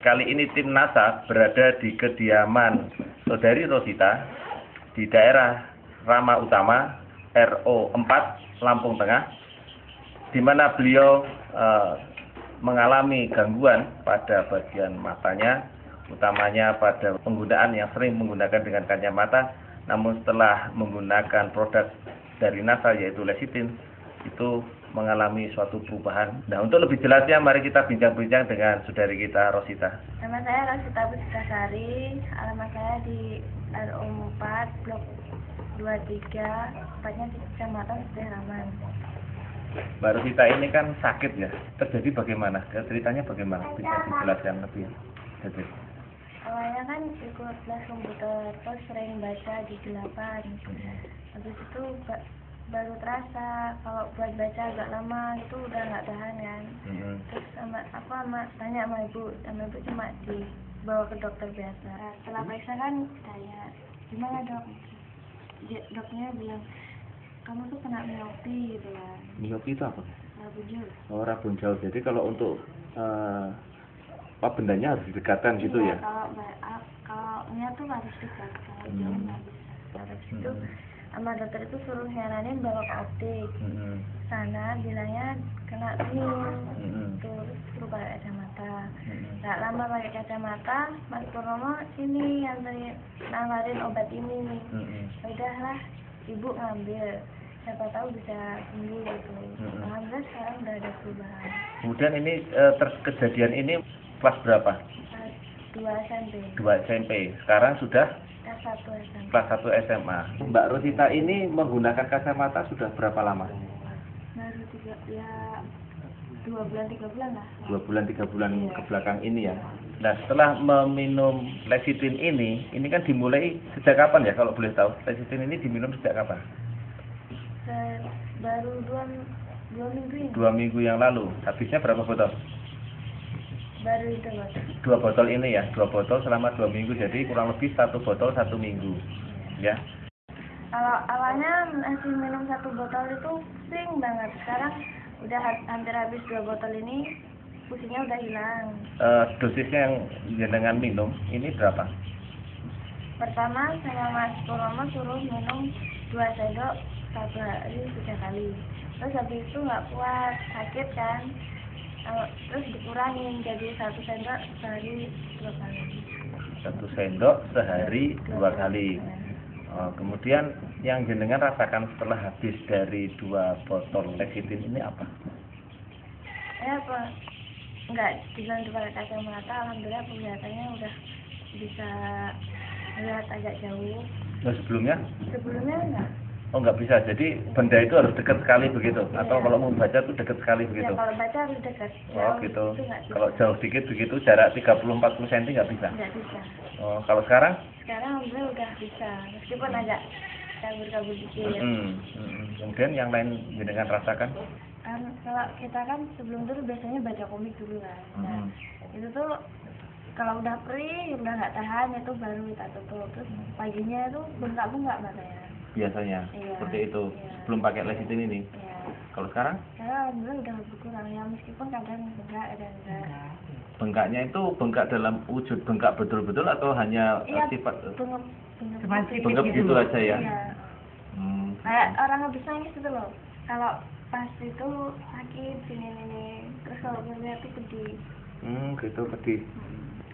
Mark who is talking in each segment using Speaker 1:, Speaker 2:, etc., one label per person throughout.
Speaker 1: Kali ini tim NASA berada di kediaman Saudari Rosita di daerah Rama Utama, RO 4, Lampung Tengah, di mana beliau mengalami gangguan pada bagian matanya, utamanya pada penggunaan yang sering menggunakan dengan kacamata, namun setelah menggunakan produk dari NASA yaitu lecithin, itu mengalami suatu perubahan. Nah, untuk lebih jelasnya mari kita bincang-bincang dengan saudari kita Rosita.
Speaker 2: Nama saya Rosita Puspitasari, alamat saya di RO 4 Blok 23, tepatnya di Kecamatan Setiaraman.
Speaker 1: Mbak Rosita ini kan sakit ya, terjadi bagaimana? Ceritanya bagaimana? Bisa dijelaskan lebih detail.
Speaker 2: Awalnya kan ikut les komputer, terus sering baca di 8. Habis itu baru terasa kalau buat baca agak lama itu udah nggak tahan kan. Terus aku tanya sama ibu cuma dibawa ke dokter biasa. Setelah periksa kan tanya, gimana dok? Dokternya bilang, kamu tuh kena miopi gitu kan.
Speaker 1: Miopi itu apa?
Speaker 2: Rabun jauh.
Speaker 1: Oh, rabun jauh. Jadi kalau untuk bendanya harus didekatkan gitu ya?
Speaker 2: Kalau niat tuh harus dekat, kalau jauh nggak bisa. Terus itu sama dokter itu suruh nyaranin bawa ke optik. Sana bilangnya kena kuning, terus suruh pakai kacamata. Nggak lama pakai kacamata, Mas Purnomo sini yang nawarin obat ini. Udahlah, ibu ngambil, siapa tahu bisa sembuh gitu. Alhamdulillah sekarang udah ada perubahan.
Speaker 1: Kemudian ini kejadian ini kelas berapa?
Speaker 2: 2 SMP.
Speaker 1: 2 SMP. Sekarang sudah kelas 1 SMA. Mbak Rosita ini menggunakan kacamata sudah berapa lama?
Speaker 2: Baru 2 bulan 3 bulan lah.
Speaker 1: 2 bulan 3 bulan ke belakang ini ya. Nah, setelah meminum lecithin ini kan dimulai sejak kapan ya kalau boleh tahu? Lecithin ini diminum sejak kapan?
Speaker 2: Baru 2 minggu ini.
Speaker 1: 2 minggu yang lalu. Habisnya berapa botol?
Speaker 2: Baru itu botol.
Speaker 1: 2 botol ini ya, 2 botol selama 2 minggu, jadi kurang lebih 1 botol 1 minggu. Ya.
Speaker 2: Kalau awalnya masih minum 1 botol itu pusing banget. Sekarang udah hampir habis 2 botol ini, pusingnya udah hilang.
Speaker 1: Dosisnya yang jenengan minum ini berapa?
Speaker 2: Pertama sama Mas Purnomo suruh minum 2 sendok 1 hari 3 kali. Terus habis itu nggak kuat, sakit kan. Terus dikurangin jadi 1 sendok sehari 2 kali.
Speaker 1: 1 sendok sehari 2 kali. Kemudian yang jenengan rasakan setelah habis dari 2 botol lecithin ini apa?
Speaker 2: Enggak dibantu pakai kacamata, alhamdulillah penglihatannya udah bisa melihat agak jauh.
Speaker 1: Nah, sebelumnya?
Speaker 2: Sebelumnya enggak.
Speaker 1: Oh, nggak bisa. Jadi benda itu harus dekat sekali begitu, atau kalau mau baca tuh dekat sekali begitu.
Speaker 2: Ya, kalau baca harus dekat.
Speaker 1: Oh, gitu. Kalau jauh dikit begitu, jarak 30-40 cm nggak bisa.
Speaker 2: Nggak bisa.
Speaker 1: Oh, kalau sekarang?
Speaker 2: Sekarang alhamdulillah udah bisa, meskipun agak kabur-kabur dikit.
Speaker 1: Kemudian yang lain dengan rasakan?
Speaker 2: Kalau kita kan sebelum dulu biasanya baca komik dulu kan. Nah, itu tuh kalau udah perih, udah nggak tahan, itu baru kita tutup. Terus paginya itu bengkak-bengkak matanya.
Speaker 1: Biasanya seperti itu sebelum pakai lecithin ini. Kalau sekarang?
Speaker 2: Sekarang alhamdulillah udah berkurang ya, meskipun kadang bengkak ada enggak.
Speaker 1: Bengkaknya itu bengkak dalam wujud bengkak betul-betul atau hanya sifat bengkak gitu aja ya?
Speaker 2: Kayak orang habis nangis itu loh. Kalau pas itu sakit sini terus kalau ngeliat itu pedih.
Speaker 1: Gitu pedih.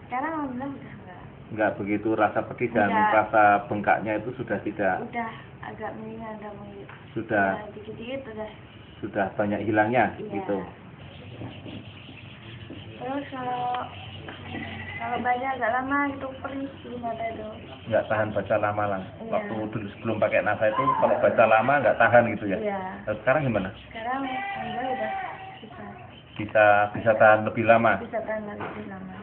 Speaker 2: Sekarang alhamdulillah udah
Speaker 1: enggak begitu rasa pedih dan rasa bengkaknya itu sudah tidak.
Speaker 2: Udah agak mendingan
Speaker 1: Sudah.
Speaker 2: Dikit-dikit
Speaker 1: Sudah banyak hilangnya gitu.
Speaker 2: Terus kalau baca agak lama itu perih di mata itu. Nggak
Speaker 1: tahan baca lama lah. Waktu dulu sebelum pakai NASA itu kalau baca lama nggak tahan gitu ya. Sekarang gimana?
Speaker 2: Sekarang alhamdulillah udah
Speaker 1: bisa tahan lebih lama.
Speaker 2: Bisa tahan lebih lama.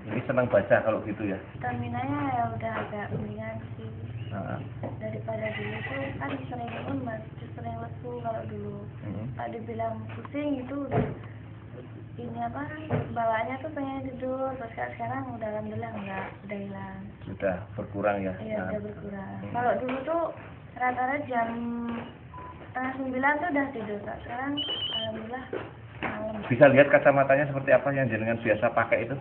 Speaker 1: Ini senang baca kalau gitu ya.
Speaker 2: Staminanya ya udah agak mendingan sih. Daripada dulu tuh kan sering lesu kalau dulu. Kalau dibilang pusing itu udah bawaannya tuh pengen tidur. Terus sekarang udah alhamdulillah enggak, udah hilang. Sudah
Speaker 1: berkurang ya?
Speaker 2: Iya, udah berkurang. Kalau dulu tuh rata-rata jam 8:30 tuh udah tidur. Sekarang alhamdulillah malam.
Speaker 1: Bisa lihat kacamatanya seperti apa yang jenengan biasa pakai itu?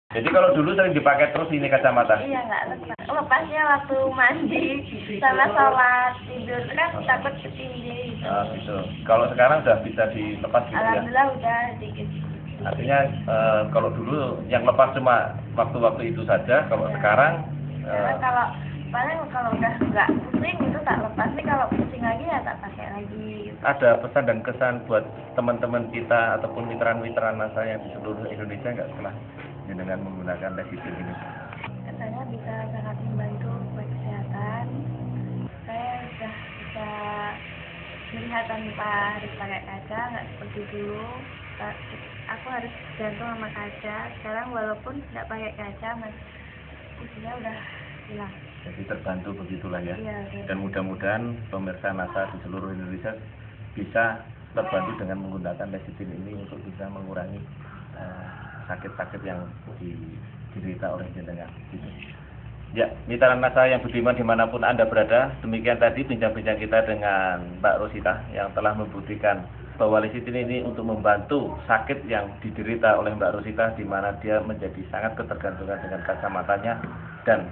Speaker 1: Jadi kalau dulu sering dipakai terus ini kacamata?
Speaker 2: Iya, nggak lepas. Lepasnya waktu mandi sama sholat tidur kan takut ketindih gitu.
Speaker 1: Gitu. Kalau sekarang sudah bisa dilepas gitu ya?
Speaker 2: Alhamdulillah udah dikit.
Speaker 1: Artinya kalau dulu yang lepas cuma waktu-waktu itu saja, kalau sekarang
Speaker 2: Kalau paling kalau udah nggak pusing itu tak lepas, nih kalau pusing lagi ya tak pakai lagi.
Speaker 1: ada pesan dan kesan buat teman-teman kita ataupun mitra-mitra NASA yang di seluruh Indonesia nggak setelah dengan menggunakan Lesitin ini?
Speaker 2: Katanya bisa sangat membantu buat kesehatan. Saya sudah bisa melihat tanpa harus pakai kaca, nggak seperti dulu. Aku harus gantung sama kaca. Sekarang walaupun nggak pakai kaca, usia udah hilang.
Speaker 1: Jadi terbantu begitulah ya.
Speaker 2: Iya,
Speaker 1: dan mudah-mudahan pemirsa NASA di seluruh Indonesia bisa terbantu dengan menggunakan Lesitin ini untuk bisa mengurangi sakit-sakit yang diderita oleh jenengan. Gitu. Ya, mitra NASA yang budiman dimanapun Anda berada, demikian tadi bincang-bincang kita dengan Mbak Rosita yang telah membuktikan bahwa Lesitin ini untuk membantu sakit yang diderita oleh Mbak Rosita, di mana dia menjadi sangat ketergantungan dengan kacamatanya dan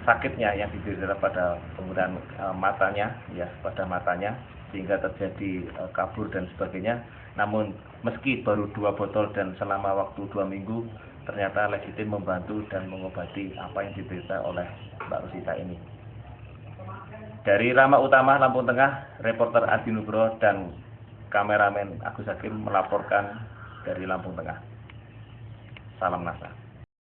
Speaker 1: sakitnya yang diderita pada penggunaan matanya, ya pada matanya, sehingga terjadi kabur dan sebagainya. Namun meski baru 2 botol dan selama waktu 2 minggu, ternyata Lesitin membantu dan mengobati apa yang diderita oleh Mbak Rosita ini. Dari Rama Utama, Lampung Tengah, reporter Adi Nugroho dan kameramen Agus Hakim melaporkan dari Lampung Tengah. Salam NASA.